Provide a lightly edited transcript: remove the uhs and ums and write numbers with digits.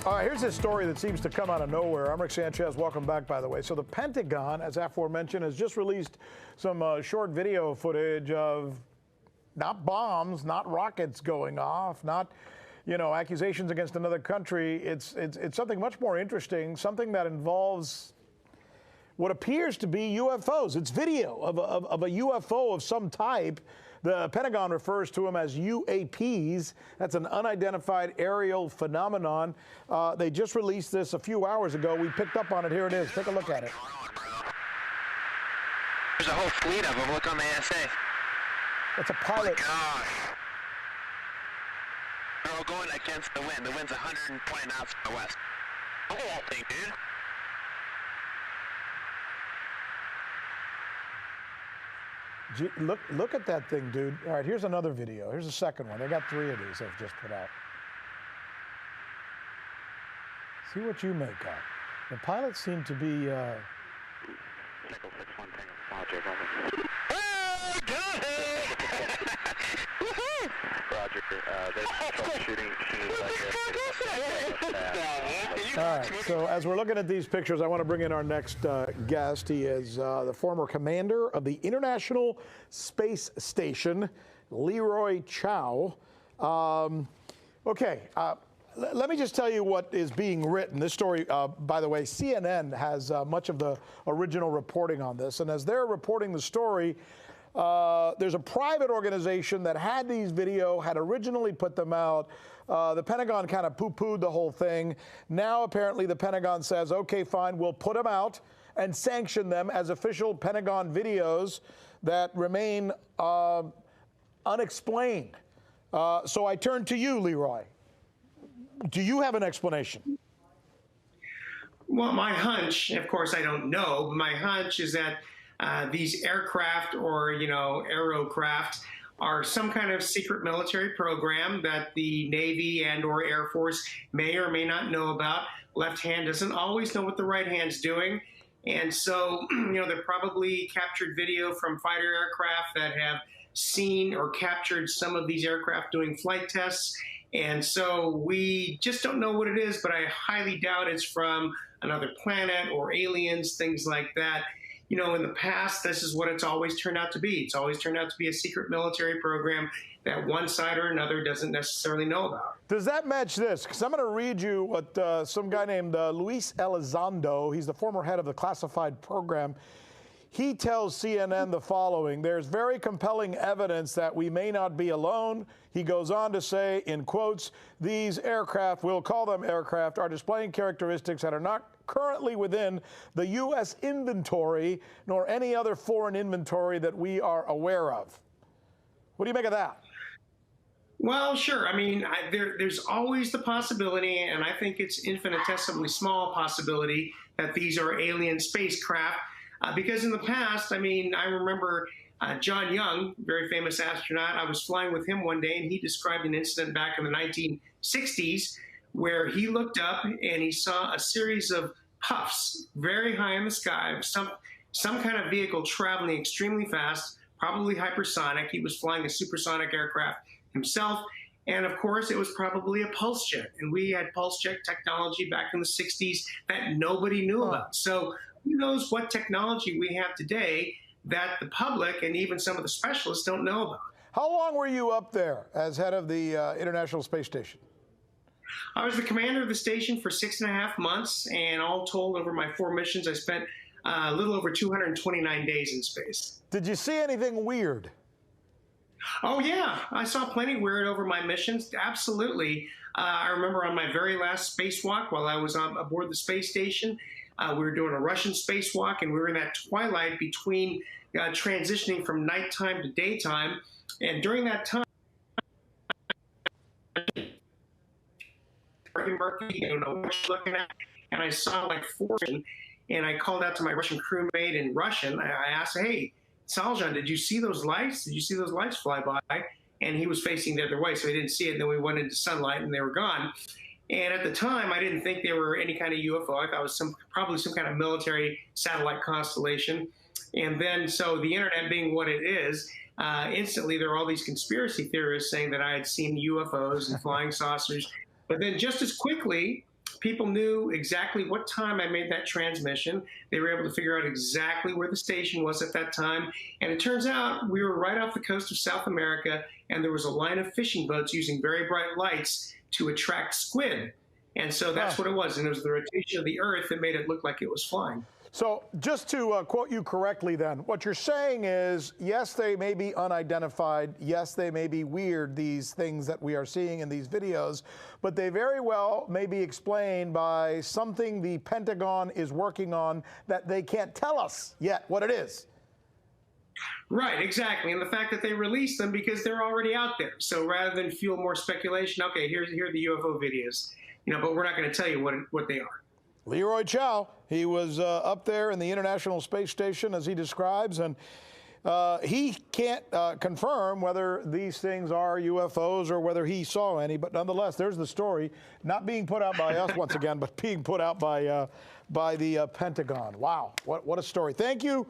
All right, here's this story that seems to come out of nowhere. I'm Rick Sanchez. Welcome back, by the way. So the Pentagon, as aforementioned, has just released some short video footage of not bombs, not rockets going off, not, accusations against another country. It's something much more interesting, something that involves what appears to be UFOs. It's video of a UFO of some type. The Pentagon refers to them as UAPs. That's an unidentified aerial phenomenon. They just released this a few hours ago. We picked up on it. Here it is. Take a look at it. There's a whole fleet of them. Look on the ASA. That's a pilot. Oh my gosh. They're all going against the wind. The wind's 120 knots from the west. Look at that thing, dude. Look at that thing, dude. All right, here's another video. Here's a second one. They got 3 of these they've just put out. See what you make of. The pilots seem to be... Oh, got it! Woohoo! Roger. There's troubleshooting. All right, so as we're looking at these pictures, I want to bring in our next guest. He is the former commander of the International Space Station, Leroy Chiao. Let me just tell you what is being written. This story, by the way, CNN has much of the original reporting on this. And as they're reporting the story, there's a private organization that had these video, had originally put them out. The Pentagon kind of poo-pooed the whole thing. Now, apparently, the Pentagon says, okay, fine, we'll put them out and sanction them as official Pentagon videos that remain unexplained. So I turn to you, Leroy. Do you have an explanation? Well, my hunch, of course I don't know, but my hunch is that these aircraft or, aerocraft are some kind of secret military program that the Navy and or Air Force may or may not know about. Left hand doesn't always know what the right hand's doing. And so, they're probably captured video from fighter aircraft that have seen or captured some of these aircraft doing flight tests. And so we just don't know what it is, but I highly doubt it's from another planet or aliens, things like that. In the past, this is what it's always turned out to be. It's always turned out to be a secret military program that one side or another doesn't necessarily know about. Does that match this? Because I'm going to read you what some guy named Luis Elizondo, he's the former head of the classified program, he tells CNN the following: there's very compelling evidence that we may not be alone. He goes on to say, in quotes, these aircraft, we'll call them aircraft, are displaying characteristics that are not currently within the U.S. inventory nor any other foreign inventory that we are aware of. What do you make of that? Well, sure. I mean, there's always the possibility, and I think it's infinitesimally small possibility, that these are alien spacecraft. Because in the past, I remember John Young, very famous astronaut, I was flying with him one day, and he described an incident back in the 1960s where he looked up and he saw a series of puffs very high in the sky, some kind of vehicle traveling extremely fast, probably hypersonic. He was flying a supersonic aircraft himself. And of course, it was probably a pulse jet. And we had pulse jet technology back in the 60s that nobody knew about. So who knows what technology we have today that the public and even some of the specialists don't know about. How long were you up there as head of the International Space Station? I was the commander of the station for 6.5 months, and all told, over my 4 missions, I spent a little over 229 days in space. Did you see anything weird? Oh, yeah. I saw plenty weird over my missions. Absolutely. I remember on my very last spacewalk while I was aboard the space station, we were doing a Russian spacewalk, and we were in that twilight between transitioning from nighttime to daytime. And during that time, you don't know what you're looking at, and I saw like 4, and I called out to my Russian crewmate in Russian. I asked, hey, Saljan, did you see those lights? Did you see those lights fly by? And he was facing the other way, so he didn't see it. And then we went into sunlight, and they were gone. And at the time, I didn't think they were any kind of UFO. I thought it was probably some kind of military satellite constellation. And then, so the internet being what it is, instantly there were all these conspiracy theorists saying that I had seen UFOs and flying saucers. But then just as quickly, people knew exactly what time I made that transmission. They were able to figure out exactly where the station was at that time. And it turns out we were right off the coast of South America, and there was a line of fishing boats using very bright lights to attract squid. And so that's what it was. And it was the rotation of the Earth that made it look like it was flying. So just to quote you correctly then, what you're saying is, yes, they may be unidentified. Yes, they may be weird, these things that we are seeing in these videos, but they very well may be explained by something the Pentagon is working on that they can't tell us yet what it is. Right, exactly. And the fact that they released them because they're already out there. So rather than fuel more speculation, okay, here are the UFO videos, but we're not going to tell you what they are. Leroy Chow, he was up there in the International Space Station, as he describes, and he can't confirm whether these things are UFOs or whether he saw any, but nonetheless, there's the story, not being put out by us once again, but being put out by the Pentagon. Wow, what a story. Thank you